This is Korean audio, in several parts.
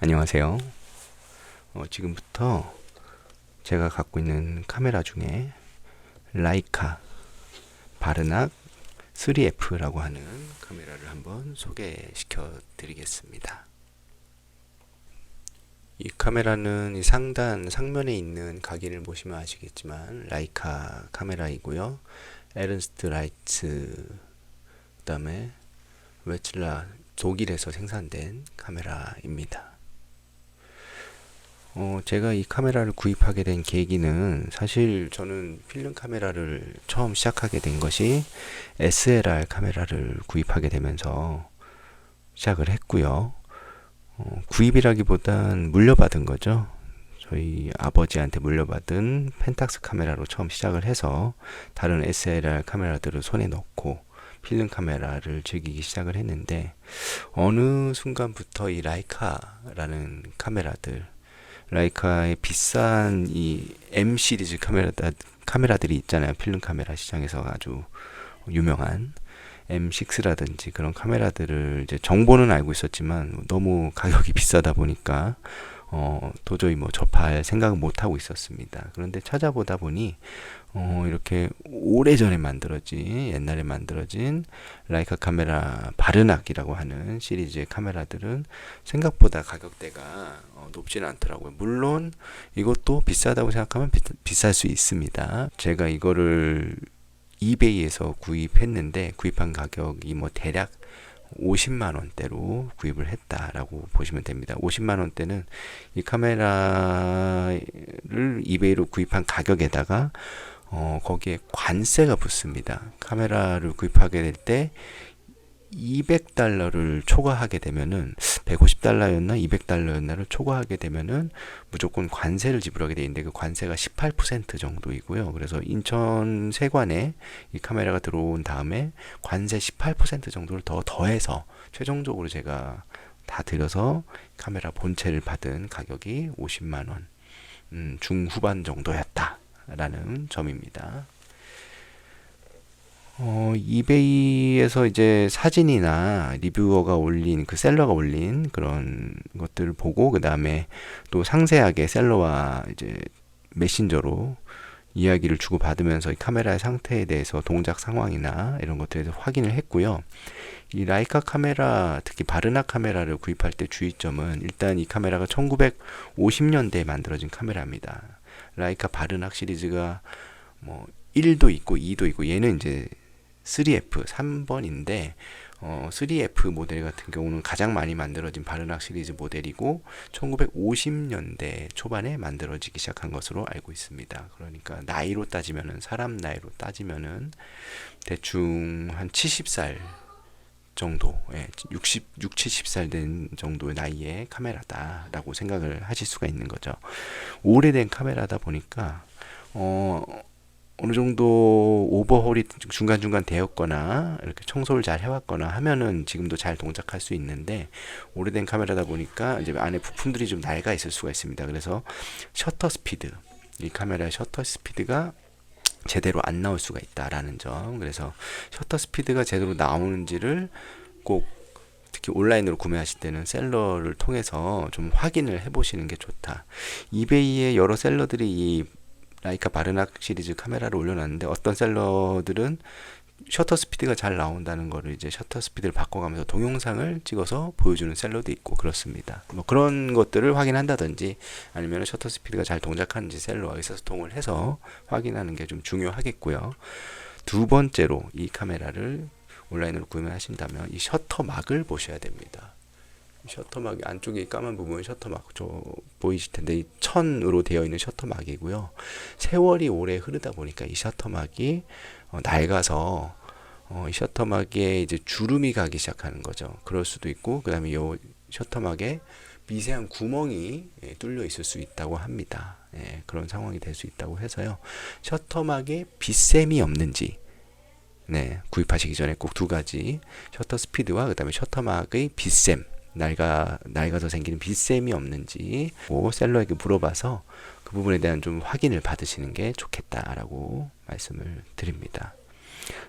안녕하세요. 지금부터 제가 갖고 있는 카메라 중에 라이카 바르낙 3F라고 하는 카메라를 한번 소개시켜 드리겠습니다. 이 카메라는 이 상단 상면에 있는 각인을 보시면 아시겠지만 라이카 카메라이고요. 에른스트 라이츠, 그 다음에 웨츠라, 독일에서 생산된 카메라입니다. 제가 이 카메라를 구입하게 된 계기는, 사실 저는 필름 카메라를 처음 시작하게 된 것이 SLR 카메라를 구입하게 되면서 시작을 했고요. 구입이라기보단 물려받은 거죠. 저희 아버지한테 물려받은 펜탁스 카메라로 처음 시작을 해서 다른 SLR 카메라들을 손에 넣고 필름 카메라를 즐기기 시작을 했는데, 어느 순간부터 이 라이카라는 카메라들, 라이카의 비싼 이 M 시리즈 카메라들이 있잖아요. 필름 카메라 시장에서 아주 유명한 M6라든지 그런 카메라들을 이제 정보는 알고 있었지만 너무 가격이 비싸다 보니까 도저히 뭐 접할 생각은 못 하고 있었습니다. 그런데 찾아보다 보니 이렇게 오래전에 만들어진, 옛날에 만들어진 라이카 카메라 바르낙이라고 하는 시리즈의 카메라들은 생각보다 가격대가 높지는 않더라고요. 물론 이것도 비싸다고 생각하면 비쌀 수 있습니다. 제가 이거를 이베이에서 구입했는데, 구입한 가격이 뭐 대략 50만 원대로 구입을 했다라고 보시면 됩니다. 50만 원대는 이 카메라를 이베이로 구입한 가격에다가 거기에 관세가 붙습니다. 카메라를 구입하게 될 때 200달러를 초과하게 되면은, 150달러였나 200달러였나를 초과하게 되면은 무조건 관세를 지불하게 되어 있는데, 그 관세가 18% 정도이고요. 그래서 인천 세관에 이 카메라가 들어온 다음에 관세 18% 정도를 더 더해서 최종적으로 제가 다 들여서 카메라 본체를 받은 가격이 50만 원 중후반 정도였다라는 점입니다. 이베이에서 이제 사진이나 리뷰어가 올린, 그 셀러가 올린 그런 것들을 보고, 그 다음에 또 상세하게 셀러와 이제 메신저로 이야기를 주고받으면서 이 카메라의 상태에 대해서 동작 상황이나 이런 것들에 대해서 확인을 했고요. 이 라이카 카메라, 특히 바르낙 카메라를 구입할 때 주의점은, 일단 이 카메라가 1950년대에 만들어진 카메라입니다. 라이카 바르낙 시리즈가 뭐 1도 있고 2도 있고, 얘는 이제 3F 3번인데 3F 모델 같은 경우는 가장 많이 만들어진 바르낙 시리즈 모델이고 1950년대 초반에 만들어지기 시작한 것으로 알고 있습니다. 그러니까 나이로 따지면은, 사람 나이로 따지면은 대충 한 70살 정도, 70살 된 정도의 나이의 카메라다라고 생각을 하실 수가 있는 거죠. 오래된 카메라다 보니까 어느 정도 오버홀이 중간중간 되었거나 이렇게 청소를 잘 해왔거나 하면은 지금도 잘 동작할 수 있는데, 오래된 카메라다 보니까 이제 안에 부품들이 좀 낡아 있을 수가 있습니다. 그래서 셔터 스피드, 이 카메라의 셔터 스피드가 제대로 안 나올 수가 있다라는 점. 그래서 셔터 스피드가 제대로 나오는지를 꼭, 특히 온라인으로 구매하실 때는 셀러를 통해서 좀 확인을 해보시는 게 좋다. 이베이에 여러 셀러들이 이 라이카 바르낙 시리즈 카메라를 올려놨는데, 어떤 셀러들은 셔터 스피드가 잘 나온다는 거를 이제 셔터 스피드를 바꿔가면서 동영상을 찍어서 보여주는 셀러도 있고 그렇습니다. 뭐 그런 것들을 확인한다든지, 아니면 셔터 스피드가 잘 동작하는지 셀러와 의사소통을 해서 확인하는 게 좀 중요하겠고요. 두 번째로, 이 카메라를 온라인으로 구매하신다면 이 셔터막을 보셔야 됩니다. 셔터막 안쪽에 까만 부분은 셔터막 보이실 텐데, 이 천으로 되어 있는 셔터막이고요. 세월이 오래 흐르다 보니까 이 셔터막이 낡아서 이 셔터막에 이제 주름이 가기 시작하는 거죠. 그럴 수도 있고, 그 다음에 이 셔터막에 미세한 구멍이 뚫려 있을 수 있다고 합니다. 그런 상황이 될 수 있다고 해서요. 셔터막에 빗샘이 없는지, 구입하시기 전에 꼭 두 가지, 셔터 스피드와 그 다음에 셔터막의 빗샘, 낡아서 생기는 빗샘이 없는지 셀러에게 물어봐서 그 부분에 대한 좀 확인을 받으시는 게 좋겠다라고 말씀을 드립니다.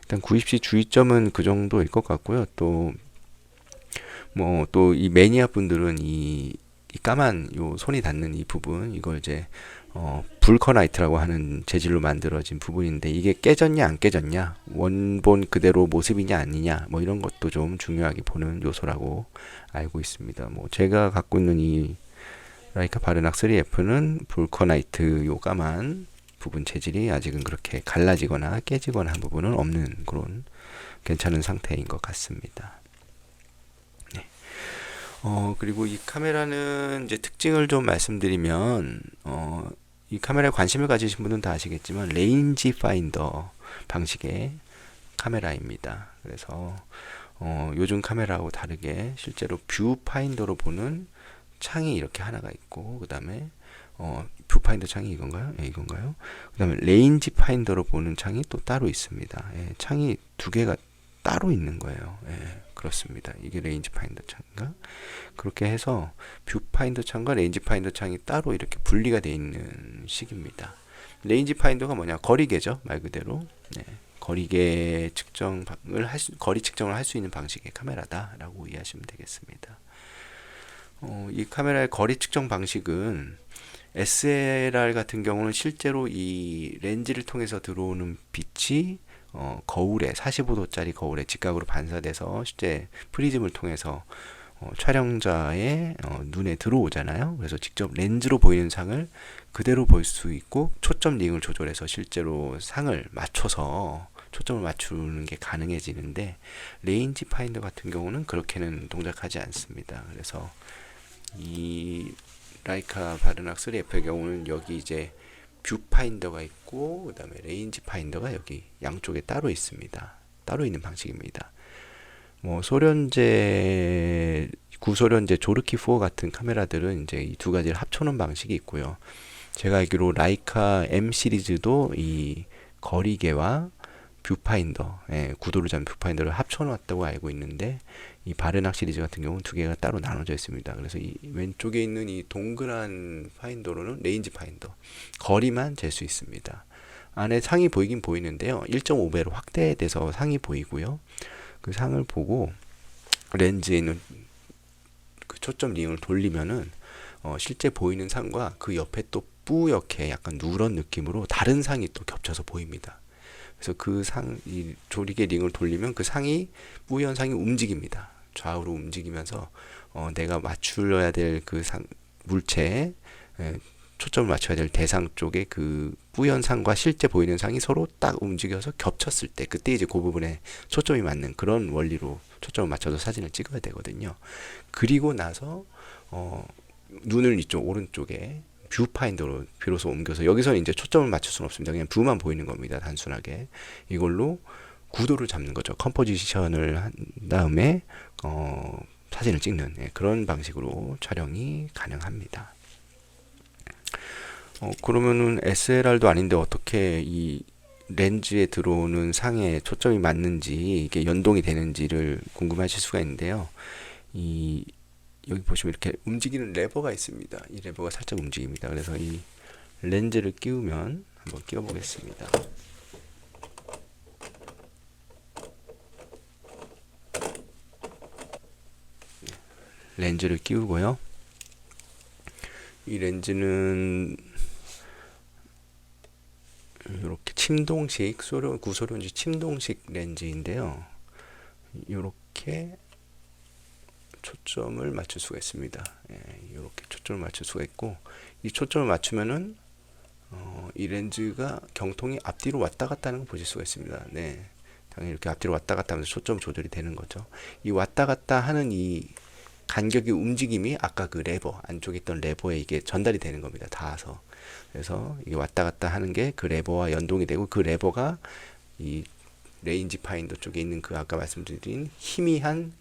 일단 구입 시 주의점은 그 정도일 것 같고요. 또 이 매니아 분들은 이 이 까만 요 손이 닿는 이 부분, 이걸 이제 불커나이트라고 하는 재질로 만들어진 부분인데, 이게 깨졌냐 안 깨졌냐, 원본 그대로 모습이냐 아니냐, 뭐 이런 것도 좀 중요하게 보는 요소라고 알고 있습니다. 뭐 제가 갖고 있는 이 라이카 바르낙 3F는 불커나이트 요 까만 부분 재질이 아직은 그렇게 갈라지거나 깨지거나 한 부분은 없는 그런 괜찮은 상태인 것 같습니다. 네. 그리고 이 카메라는 이제 특징을 좀 말씀드리면, 이 카메라에 관심을 가지신 분은 다 아시겠지만 레인지 파인더 방식의 카메라입니다. 그래서 요즘 카메라하고 다르게 실제로 뷰 파인더로 보는 창이 이렇게 하나가 있고, 그 다음에 뷰파인더 창이 이건가요? 예, 이건가요? 그 다음에 레인지 파인더로 보는 창이 또 따로 있습니다. 예, 창이 두 개가 따로 있는 거예요. 예, 그렇습니다. 이게 레인지 파인더 창인가? 그렇게 해서 뷰파인더 창과 레인지 파인더 창이 따로 이렇게 분리가 되어 있는 식입니다. 레인지 파인더가 뭐냐? 거리계죠, 말 그대로. 네, 거리계 측정을 거리 측정을 할 수 있는 방식의 카메라다라고 이해하시면 되겠습니다. 이 카메라의 거리 측정 방식은 SLR 같은 경우는 실제로 이 렌즈를 통해서 들어오는 빛이 거울에 45도짜리 거울에 직각으로 반사돼서 실제 프리즘을 통해서 촬영자의 눈에 들어오잖아요. 그래서 직접 렌즈로 보이는 상을 그대로 볼 수 있고, 초점 링을 조절해서 실제로 상을 맞춰서 초점을 맞추는 게 가능해지는데, 레인지 파인더 같은 경우는 그렇게는 동작하지 않습니다. 그래서 이 라이카 바르낙 3F의 경우는 여기 이제 뷰 파인더가 있고, 그 다음에 레인지 파인더가 여기 양쪽에 따로 있습니다. 따로 있는 방식입니다. 뭐 소련제, 구소련제 조르키 4 같은 카메라들은 이제 이 두 가지를 합쳐놓은 방식이 있고요. 제가 알기로 라이카 M 시리즈도 이 거리계와 뷰파인더, 구도를 잡는 뷰파인더를 합쳐놨다고 알고 있는데, 이 바르낙 시리즈 같은 경우는 두 개가 따로 나눠져 있습니다. 그래서 이 왼쪽에 있는 이 동그란 파인더로는 레인지 파인더, 거리만 잴 수 있습니다. 안에 상이 보이긴 보이는데요, 1.5배로 확대돼서 상이 보이고요. 그 상을 보고 렌즈에 있는 그 초점 링을 돌리면은 실제 보이는 상과 그 옆에 또 뿌옇게 약간 누런 느낌으로 다른 상이 또 겹쳐서 보입니다. 그래서 그 이 조리개 링을 돌리면 그 상이, 뿌연 상이 움직입니다. 좌우로 움직이면서 내가 맞추려야 될 그 물체에 초점을 맞춰야 될 대상 쪽에 그 뿌연 상과 실제 보이는 상이 서로 딱 움직여서 겹쳤을 때, 그때 이제 그 부분에 초점이 맞는 그런 원리로 초점을 맞춰서 사진을 찍어야 되거든요. 그리고 나서 눈을 이쪽 오른쪽에 뷰파인더로 비로소 옮겨서, 여기서는 이제 초점을 맞출 수는 없습니다. 그냥 뷰만 보이는 겁니다. 단순하게. 이걸로 구도를 잡는 거죠. 컴포지션을 한 다음에 사진을 찍는, 그런 방식으로 촬영이 가능합니다. 그러면은 SLR도 아닌데 어떻게 이 렌즈에 들어오는 상에 초점이 맞는지, 이게 연동이 되는지를 궁금하실 수가 있는데요. 여기 보시면 이렇게 움직이는 레버가 있습니다. 이 레버가 살짝 움직입니다. 그래서 이 렌즈를 끼우면, 한번 끼워 보겠습니다. 렌즈를 끼우고요. 이 렌즈는 이렇게 침동식, 구소련식 침동식 렌즈인데요. 이렇게 초점을 맞출 수가 있습니다. 이렇게 초점을 맞출 수가 있고, 이 초점을 맞추면은 이 렌즈가 경통이 앞뒤로 왔다 갔다 하는 걸 보실 수가 있습니다. 네, 당연히 이렇게 앞뒤로 왔다 갔다 하면서 초점 조절이 되는 거죠. 이 왔다 갔다 하는 이 간격의 움직임이 아까 그 레버, 안쪽에 있던 레버에 이게 전달이 되는 겁니다. 닿아서. 그래서 이게 왔다 갔다 하는 게 그 레버와 연동이 되고, 그 레버가 이 레인지 파인더 쪽에 있는 그 아까 말씀드린 희미한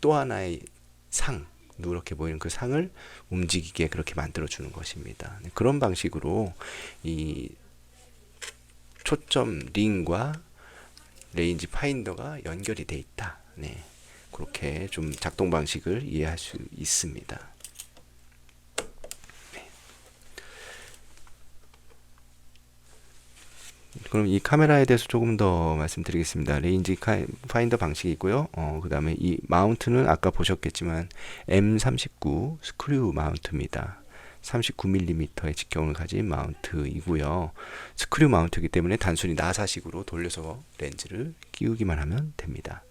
또 하나의 상, 누렇게 보이는 그 상을 움직이게 그렇게 만들어 주는 것입니다. 그런 방식으로 이 초점 링과 레인지 파인더가 연결이 돼 있다. 네, 그렇게 좀 작동 방식을 이해할 수 있습니다. 네. 그럼 이 카메라에 대해서 조금 더 말씀드리겠습니다. 레인지 파인더 방식이고요. 그 다음에 이 마운트는 아까 보셨겠지만 M39 스크류 마운트입니다. 39mm의 직경을 가진 마운트이고요. 스크류 마운트이기 때문에 단순히 나사식으로 돌려서 렌즈를 끼우기만 하면 됩니다.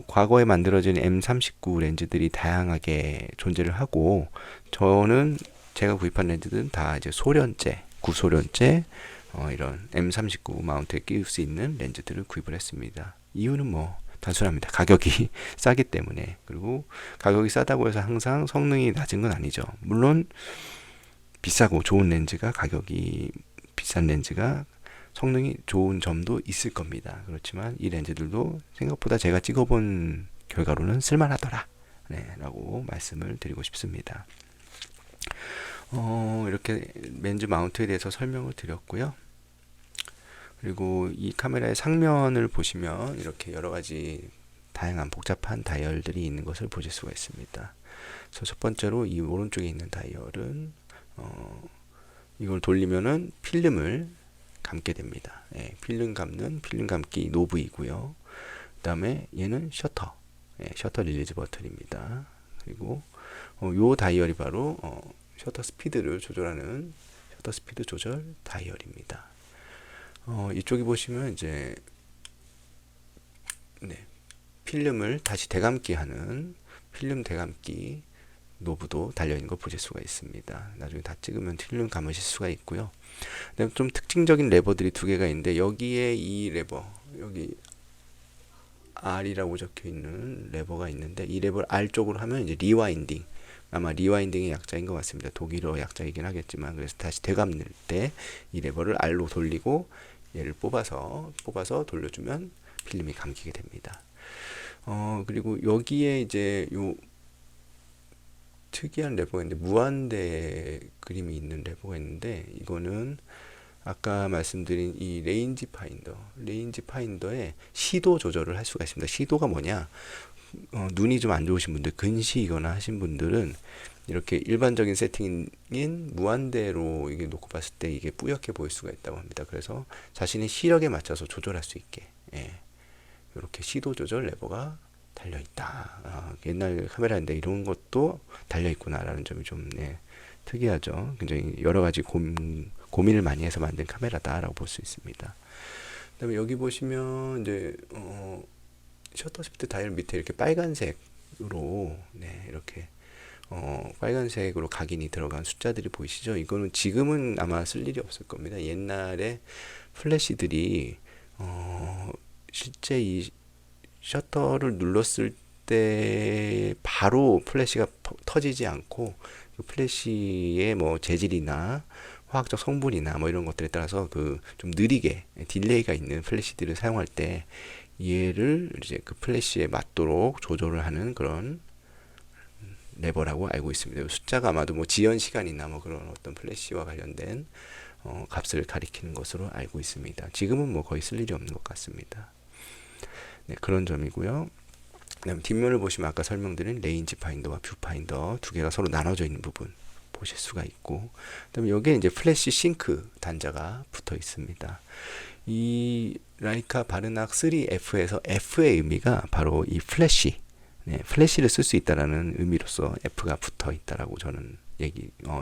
과거에 만들어진 M39 렌즈들이 다양하게 존재를 하고, 저는 제가 구입한 렌즈들은 다 이제 소련제, 구소련제, 이런 M39 마운트에 끼울 수 있는 렌즈들을 구입을 했습니다. 이유는 뭐 단순합니다. 가격이 싸기 때문에. 그리고 가격이 싸다고 해서 항상 성능이 낮은 건 아니죠. 물론 비싸고 좋은 렌즈가, 가격이 비싼 렌즈가 성능이 좋은 점도 있을 겁니다. 그렇지만 이 렌즈들도 생각보다 제가 찍어본 결과로는 쓸만하더라, 네, 라고 말씀을 드리고 싶습니다. 이렇게 렌즈 마운트에 대해서 설명을 드렸고요. 그리고 이 카메라의 상면을 보시면 이렇게 여러 가지 다양한 복잡한 다이얼들이 있는 것을 보실 수가 있습니다. 그래서 첫 번째로 이 오른쪽에 있는 다이얼은 이걸 돌리면은 필름을 감게 됩니다. 예, 필름 감는 필름 감기 노브이고요. 그 다음에 얘는 셔터, 셔터 릴리즈 버튼입니다. 그리고 요 다이얼이 바로 셔터 스피드를 조절하는 셔터 스피드 조절 다이얼입니다. 이쪽에 보시면 이제 필름을 다시 대감기 하는 필름 대감기 노브도 달려있는 걸 보실 수가 있습니다. 나중에 다 찍으면 필름 감으실 수가 있고요. 그다음에 좀 특징적인 레버들이 두 개가 있는데, 여기에 이 레버, 여기 R이라고 적혀 있는 레버가 있는데, 이 레버를 R 쪽으로 하면 이제 리와인딩, 아마 리와인딩의 약자인 것 같습니다. 독일어 약자이긴 하겠지만, 그래서 다시 되감을 때 이 레버를 R로 돌리고 얘를 뽑아서 돌려주면 필름이 감기게 됩니다. 그리고 여기에 이제 요 특이한 레버가 있는데, 무한대 그림이 있는 레버가 있는데, 이거는 아까 말씀드린 이 레인지 파인더의 시도 조절을 할 수가 있습니다. 시도가 뭐냐? 눈이 좀 안 좋으신 분들, 근시이거나 하신 분들은 이렇게 일반적인 세팅인 무한대로 이게 놓고 봤을 때 이게 뿌옇게 보일 수가 있다고 합니다. 그래서 자신의 시력에 맞춰서 조절할 수 있게, 이렇게 시도 조절 레버가 달려 있다. 옛날 카메라인데 이런 것도 달려 있구나라는 점이 좀 특이하죠. 굉장히 여러 가지 고민을 많이 해서 만든 카메라다라고 볼 수 있습니다. 그다음에 여기 보시면 이제 셔터 스피드 다이얼 밑에 이렇게 빨간색으로 이렇게 빨간색으로 각인이 들어간 숫자들이 보이시죠? 이거는 지금은 아마 쓸 일이 없을 겁니다. 옛날에 플래시들이 실제 이 셔터를 눌렀을 때 바로 플래시가 터지지 않고, 그 플래시의 뭐 재질이나 화학적 성분이나 뭐 이런 것들에 따라서 그 좀 느리게 딜레이가 있는 플래시들을 사용할 때 얘를 이제 그 플래시에 맞도록 조절을 하는 그런 레버라고 알고 있습니다. 숫자가 아마도 뭐 지연 시간이나 뭐 그런 어떤 플래시와 관련된 값을 가리키는 것으로 알고 있습니다. 지금은 뭐 거의 쓸 일이 없는 것 같습니다. 네, 그런 점이고요. 그다음에 뒷면을 보시면 아까 설명드린 레인지 파인더와 뷰 파인더 두 개가 서로 나눠져 있는 부분 보실 수가 있고, 그다음에 여기에 이제 플래시 싱크 단자가 붙어 있습니다. 이 라이카 바르낙 3F에서 F의 의미가 바로 이 플래시, 플래시를 쓸 수 있다라는 의미로서 F가 붙어 있다라고 저는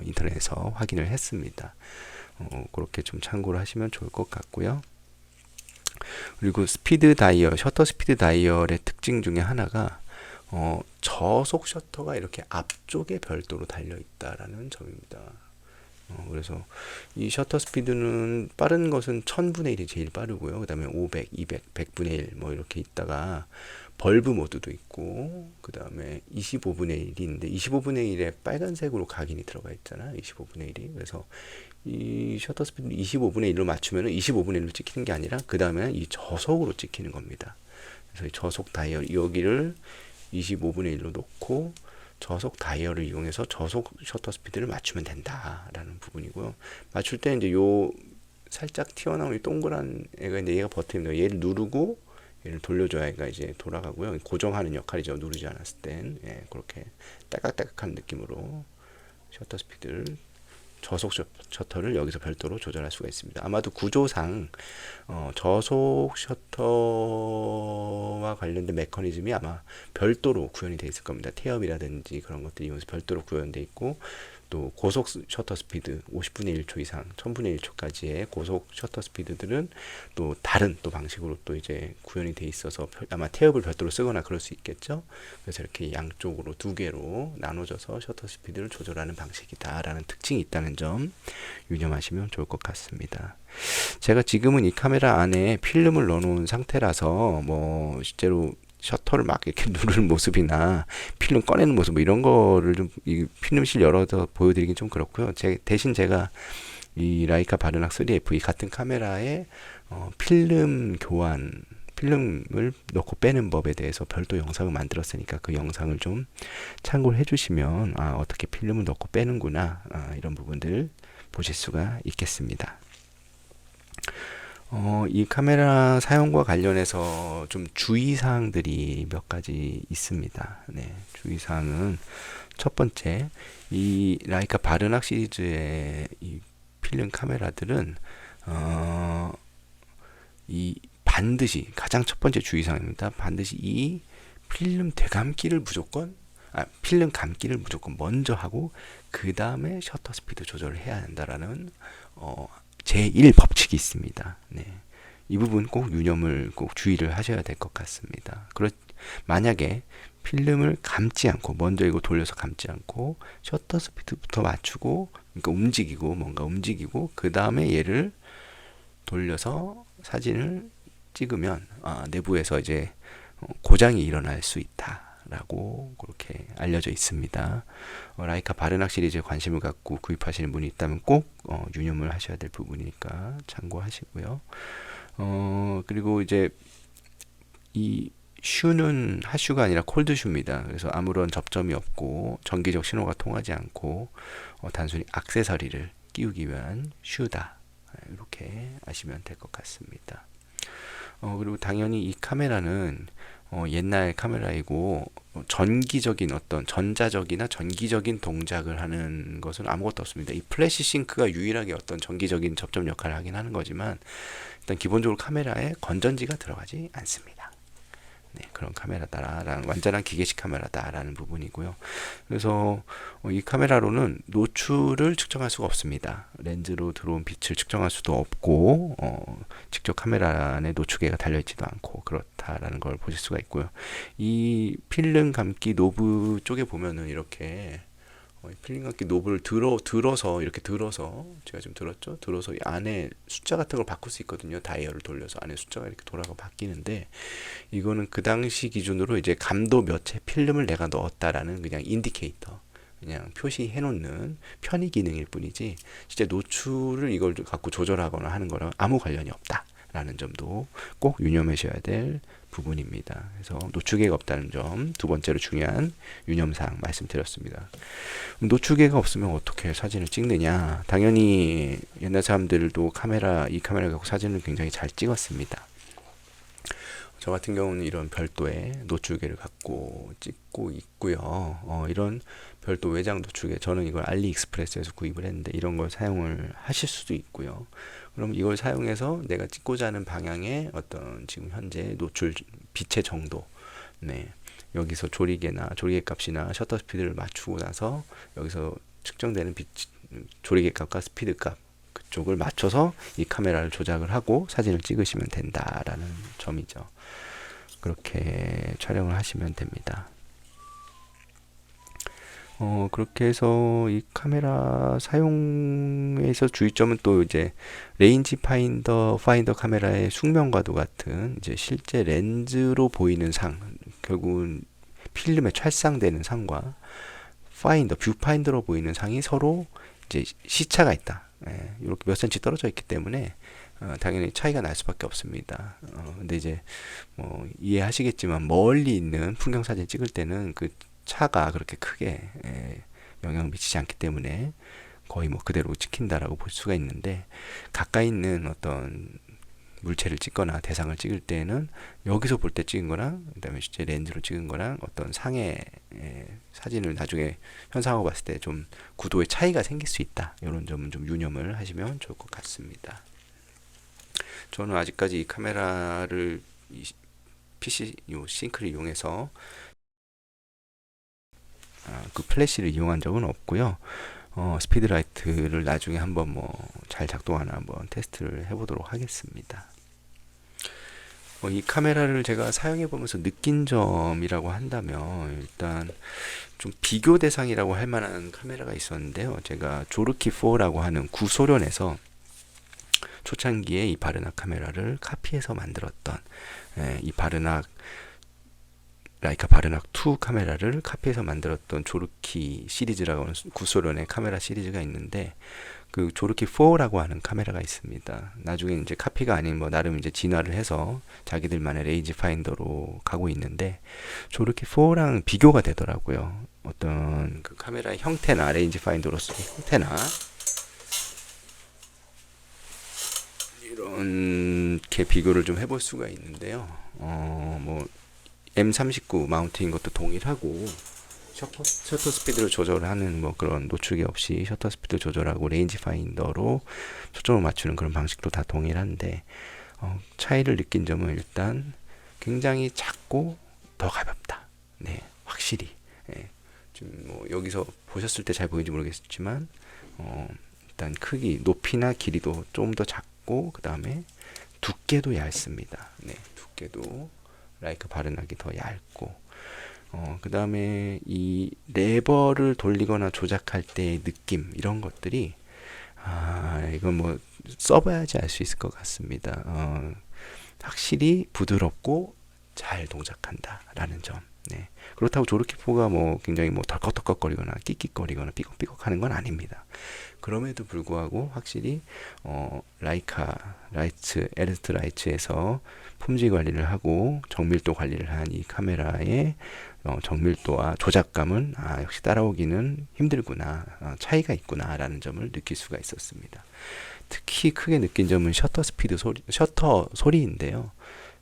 인터넷에서 확인을 했습니다. 그렇게 좀 참고를 하시면 좋을 것 같고요. 그리고 스피드 다이얼, 셔터 스피드 다이얼의 특징 중에 하나가 저속 셔터가 이렇게 앞쪽에 별도로 달려 있다라는 점입니다. 그래서 이 셔터 스피드는 빠른 것은 1000분의 1이 제일 빠르고요. 그 다음에 500, 200, 100분의 1 뭐 이렇게 있다가 벌브 모드도 있고, 그 다음에 25분의 1이 있는데 25분의 1에 빨간색으로 각인이 들어가 있잖아요. 25분의 1이. 그래서 이 셔터 스피드 25분의 1로 맞추면 25분의 1로 찍히는 게 아니라 그 다음에는 이 저속으로 찍히는 겁니다. 그래서 이 저속 다이얼, 여기를 25분의 1로 놓고 저속 다이얼을 이용해서 저속 셔터 스피드를 맞추면 된다라는 부분이고요. 맞출 때 이제 요 살짝 튀어나온 이 동그란 애가 이제 얘가 버튼입니다. 얘를 누르고 얘를 돌려줘야 얘가 이제 돌아가고요. 고정하는 역할이죠. 누르지 않았을 땐 그렇게 딸깍딸깍한 느낌으로 셔터 스피드를 저속 셔터를 여기서 별도로 조절할 수가 있습니다. 아마도 구조상 저속 셔터와 관련된 메커니즘이 아마 별도로 구현이 되어 있을 겁니다. 태엽이라든지 그런 것들이 여기서 별도로 구현되어 있고, 또 고속 셔터 스피드 50분의 1초 이상 1000분의 1초까지의 고속 셔터 스피드들은 또 다른 또 방식으로 또 이제 구현이 돼 있어서 아마 태엽을 별도로 쓰거나 그럴 수 있겠죠. 그래서 이렇게 양쪽으로 두 개로 나눠져서 셔터 스피드를 조절하는 방식이다라는 특징이 있다는 점 유념하시면 좋을 것 같습니다. 제가 지금은 이 카메라 안에 필름을 넣어놓은 상태라서 뭐 실제로 셔터를 막 이렇게 누르는 모습이나 필름 꺼내는 모습 뭐 이런 거를 좀 이 필름실 열어서 보여드리긴 좀 그렇고요. 대신 제가 이 라이카 바르낙 3F 이 같은 카메라에 필름 교환, 필름을 넣고 빼는 법에 대해서 별도 영상을 만들었으니까 그 영상을 좀 참고를 해주시면 어떻게 필름을 넣고 빼는구나 이런 부분들 보실 수가 있겠습니다. 이 카메라 사용과 관련해서 좀 주의사항들이 몇 가지 있습니다. 네, 주의사항은 첫 번째, 이 라이카 바르낙 시리즈의 이 필름 카메라들은 이 반드시 가장 첫 번째 주의사항입니다. 반드시 이 필름 되감기를 필름 감기를 무조건 먼저 하고 그 다음에 셔터 스피드 조절을 해야 한다라는 제1법칙이 있습니다. 네. 이 부분 꼭 유념을 꼭 주의를 하셔야 될 것 같습니다. 만약에 필름을 감지 않고 먼저 이거 돌려서 감지 않고 셔터 스피드부터 맞추고 그러니까 뭔가 움직이고 그 다음에 얘를 돌려서 사진을 찍으면 내부에서 이제 고장이 일어날 수 있다라고 그렇게 알려져 있습니다. 라이카 바르낙 시리즈에 관심을 갖고 구입하시는 분이 있다면 꼭 유념을 하셔야 될 부분이니까 참고하시고요. 그리고 이제 이 슈는 핫슈가 아니라 콜드슈입니다. 그래서 아무런 접점이 없고 전기적 신호가 통하지 않고 단순히 액세서리를 끼우기 위한 슈다. 이렇게 아시면 될 것 같습니다. 그리고 당연히 이 카메라는 옛날 카메라이고 전기적인 어떤 전자적이나 전기적인 동작을 하는 것은 아무것도 없습니다. 이 플래시 싱크가 유일하게 어떤 전기적인 접점 역할을 하긴 하는 거지만 일단 기본적으로 카메라에 건전지가 들어가지 않습니다. 네, 그런 카메라다라는 완전한 기계식 카메라다라는 부분이고요. 그래서 이 카메라로는 노출을 측정할 수가 없습니다. 렌즈로 들어온 빛을 측정할 수도 없고 직접 카메라 안에 노출계가 달려있지도 않고 그렇다라는 걸 보실 수가 있고요. 이 필름 감기 노브 쪽에 보면은 이렇게 필름 감기 노브를 들어서 이렇게 들어서 제가 지금 들어서 이 안에 숫자 같은 걸 바꿀 수 있거든요. 다이얼을 돌려서 안에 숫자가 이렇게 돌아가 바뀌는데 이거는 그 당시 기준으로 이제 감도 몇의 필름을 내가 넣었다라는 그냥 인디케이터, 그냥 표시해 놓는 편의 기능일 뿐이지 진짜 노출을 이걸 갖고 조절하거나 하는 거랑 아무 관련이 없다라는 점도 꼭 유념하셔야 될 부분입니다. 그래서 노출계가 없다는 점 두 번째로 중요한 유념사항 말씀드렸습니다. 노출계가 없으면 어떻게 사진을 찍느냐? 당연히 옛날 사람들도 이 카메라 갖고 사진을 굉장히 잘 찍었습니다. 저 같은 경우는 이런 별도의 노출계를 갖고 찍고 있고요. 이런 별도 외장 노출계, 저는 이걸 알리익스프레스에서 구입을 했는데 이런 걸 사용을 하실 수도 있고요. 그럼 이걸 사용해서 내가 찍고자 하는 방향의 어떤 지금 현재 노출 빛의 정도, 네, 여기서 조리개 값이나 셔터 스피드를 맞추고 나서 여기서 측정되는 조리개 값과 스피드 값 그쪽을 맞춰서 이 카메라를 조작을 하고 사진을 찍으시면 된다라는 점이죠. 그렇게 촬영을 하시면 됩니다. 그렇게 해서 이 카메라 사용에서 주의점은 또 이제 레인지 파인더 카메라의 숙명과도 같은 이제 실제 렌즈로 보이는 상, 결국은 필름에 찰상되는 상과 뷰파인더로 보이는 상이 서로 이제 시차가 있다. 이렇게 몇 센치 떨어져 있기 때문에 당연히 차이가 날 수밖에 없습니다. 근데 이제 뭐 이해하시겠지만 멀리 있는 풍경 사진 찍을 때는 그 차가 그렇게 크게 영향을 미치지 않기 때문에 거의 뭐 그대로 찍힌다라고 볼 수가 있는데 가까이 있는 어떤 물체를 찍거나 대상을 찍을 때는 여기서 볼 때 찍은 거랑 그다음에 실제 렌즈로 찍은 거랑 어떤 상의 사진을 나중에 현상하고 봤을 때 좀 구도의 차이가 생길 수 있다. 이런 점은 좀 유념을 하시면 좋을 것 같습니다. 저는 아직까지 이 카메라를 PC 요 싱크를 이용해서 그 플래시를 이용한 적은 없고요. 스피드라이트를 나중에 한번 뭐 잘 작동하나 한번 테스트를 해보도록 하겠습니다. 이 카메라를 제가 사용해 보면서 느낀 점이라고 한다면 일단 좀 비교 대상이라고 할 만한 카메라가 있었는데요. 제가 조르키 4라고 하는 구소련에서 초창기에 이 바르낙 카메라를 카피해서 만들었던 이 라이카 바르낙 2 카메라를 카피해서 만들었던 조르키 시리즈라고 하는 구소련의 카메라 시리즈가 있는데 그 조르키 4라고 하는 카메라가 있습니다. 나중에 이제 카피가 아닌 뭐 나름 이제 진화를 해서 자기들만의 레인지 파인더로 가고 있는데 조르키 4랑 비교가 되더라고요. 어떤 그 카메라의 형태나 레인지 파인더로서의 형태나 이렇게 비교를 좀 해볼 수가 있는데요. 뭐 M39 마운트인 것도 동일하고 셔터 스피드를 조절하는 뭐 그런 노출이 없이 셔터 스피드 조절하고 레인지 파인더로 초점을 맞추는 그런 방식도 다 동일한데 차이를 느낀 점은 일단 굉장히 작고 더 가볍다. 네, 확실히. 네, 좀 뭐 여기서 보셨을 때 잘 보이는지 모르겠지만 일단 크기, 높이나 길이도 좀 더 작고 그 다음에 두께도 얇습니다. 네, 두께도 라이카 바르낙이 더 얇고 그 다음에 이 레버를 돌리거나 조작할 때의 느낌 이런 것들이 이건 뭐 써봐야지 알 수 있을 것 같습니다. 확실히 부드럽고 잘 동작한다 라는 점. 네. 그렇다고 조르키4가 뭐 굉장히 뭐 덜컥덜컥거리거나 끽끽거리거나 삐걱삐걱하는 건 아닙니다. 그럼에도 불구하고 확실히 라이카 라이츠 에르스트 라이츠에서 품질 관리를 하고 정밀도 관리를 한 이 카메라의 정밀도와 조작감은 역시 따라오기는 힘들구나, 차이가 있구나 라는 점을 느낄 수가 있었습니다. 특히 크게 느낀 점은 셔터 소리인데요.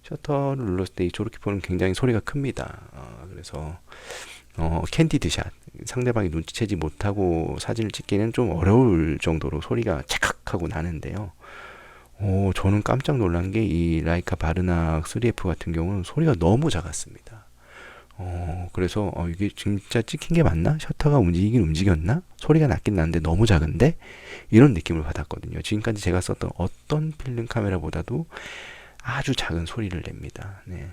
셔터를 눌렀을 때 이 조르키4는 굉장히 소리가 큽니다. 그래서 캔디드샷, 상대방이 눈치채지 못하고 사진을 찍기는 좀 어려울 정도로 소리가 찰칵하고 나는데요. 저는 깜짝 놀란 게 이 라이카 바르낙 3F 같은 경우는 소리가 너무 작았습니다. 그래서 이게 진짜 찍힌 게 맞나? 셔터가 움직이긴 움직였나? 소리가 났긴 났는데 너무 작은데? 이런 느낌을 받았거든요. 지금까지 제가 썼던 어떤 필름 카메라보다도 아주 작은 소리를 냅니다. 네.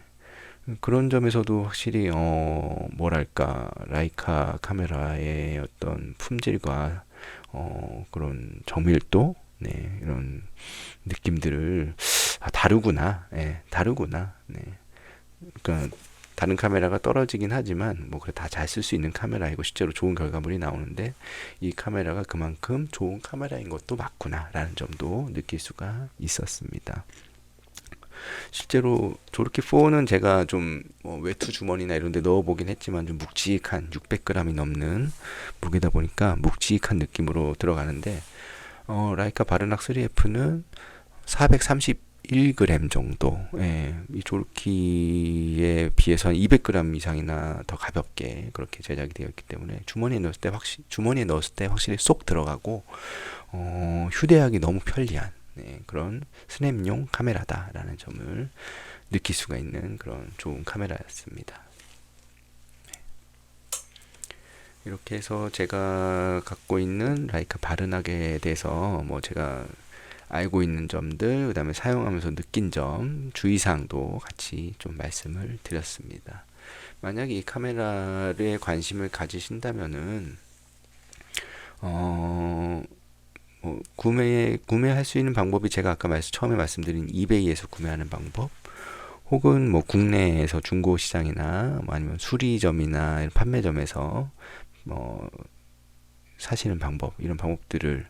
그런 점에서도 확실히 뭐랄까 라이카 카메라의 어떤 품질과 그런 정밀도, 네, 이런 느낌들을 다르구나, 네, 다르구나. 네. 그러니까 다른 카메라가 떨어지긴 하지만 뭐 그래 다 잘 쓸 수 있는 카메라이고 실제로 좋은 결과물이 나오는데 이 카메라가 그만큼 좋은 카메라인 것도 맞구나라는 점도 느낄 수가 있었습니다. 실제로 조르키4는 제가 좀 외투 주머니나 이런 데 넣어보긴 했지만 좀 묵직한 600g이 넘는 무게다 보니까 묵직한 느낌으로 들어가는데 라이카 바르낙 3F는 431g 정도, 이 조르키에 비해서 200g 이상이나 더 가볍게 그렇게 제작이 되어 있기 때문에 주머니에 넣었을 때 확실히 쏙 들어가고 휴대하기 너무 편리한, 네, 그런 스냅용 카메라다라는 점을 느낄 수가 있는 그런 좋은 카메라였습니다. 이렇게 해서 제가 갖고 있는 라이카 바르낙에 대해서 뭐 제가 알고 있는 점들, 그 다음에 사용하면서 느낀 점, 주의사항도 같이 좀 말씀을 드렸습니다. 만약에 이 카메라에 관심을 가지신다면은 구매할 수 있는 방법이 제가 아까 처음에 말씀드린 이베이에서 구매하는 방법, 혹은 뭐 국내에서 중고 시장이나 뭐 아니면 수리점이나 판매점에서 사시는 방법, 이런 방법들을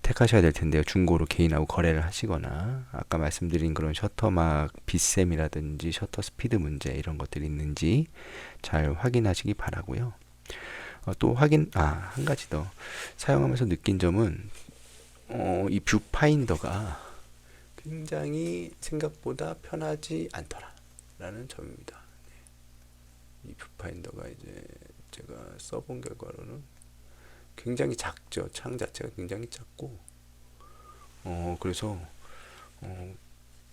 택하셔야 될 텐데요. 중고로 개인하고 거래를 하시거나 아까 말씀드린 그런 셔터막 빗셈이라든지 셔터 스피드 문제 이런 것들이 있는지 잘 확인하시기 바라고요. 또 한 가지 더 사용하면서 느낀 점은 이 뷰파인더가 굉장히 생각보다 편하지 않더라라는 점입니다. 이 뷰파인더가 이제 제가 써본 결과로는 굉장히 작죠. 창 자체가 굉장히 작고, 그래서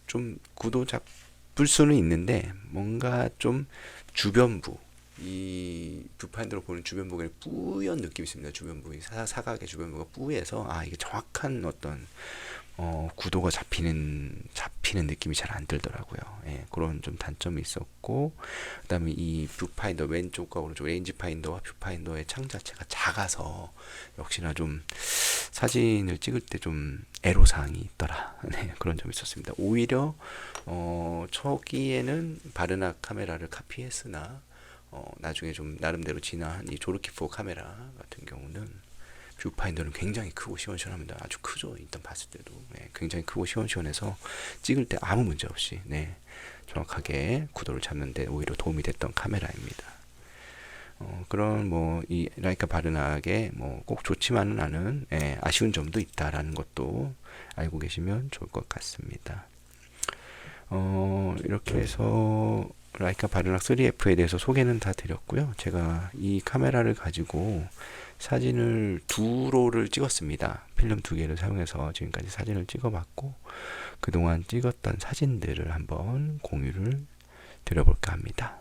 좀 구도 잡을 수는 있는데 뭔가 좀 주변부, 이 뷰파인더로 보는 주변부가 뿌연 느낌이 있습니다. 주변부, 사각의 주변부가 뿌해서 이게 정확한 어떤 구도가 잡히는 느낌이 잘 안 들더라고요. 예, 그런 좀 단점이 있었고, 그다음에 이 뷰파인더 왼쪽과 오른쪽 레인지 파인더와 뷰파인더의 창 자체가 작아서 역시나 좀 사진을 찍을 때 좀 애로사항이 있더라. 네, 그런 점이 있었습니다. 오히려 초기에는 바르나 카메라를 카피했으나 나중에 좀 나름대로 진화한 이 조르키4 카메라 같은 경우는 뷰파인더는 굉장히 크고 시원시원합니다. 아주 크죠. 일단 봤을 때도 굉장히 크고 시원시원해서 찍을 때 아무 문제 없이 정확하게 구도를 잡는데 오히려 도움이 됐던 카메라입니다. 그런 이 라이카 바르나에게 꼭 좋지만은 않은 아쉬운 점도 있다라는 것도 알고 계시면 좋을 것 같습니다. 이렇게 해서 라이카 바르나 3F에 대해서 소개는 다 드렸고요. 제가 이 카메라를 가지고 사진을 2롤을 찍었습니다. 필름 2개를 사용해서 지금까지 사진을 찍어봤고, 그동안 찍었던 사진들을 한번 공유를 드려볼까 합니다.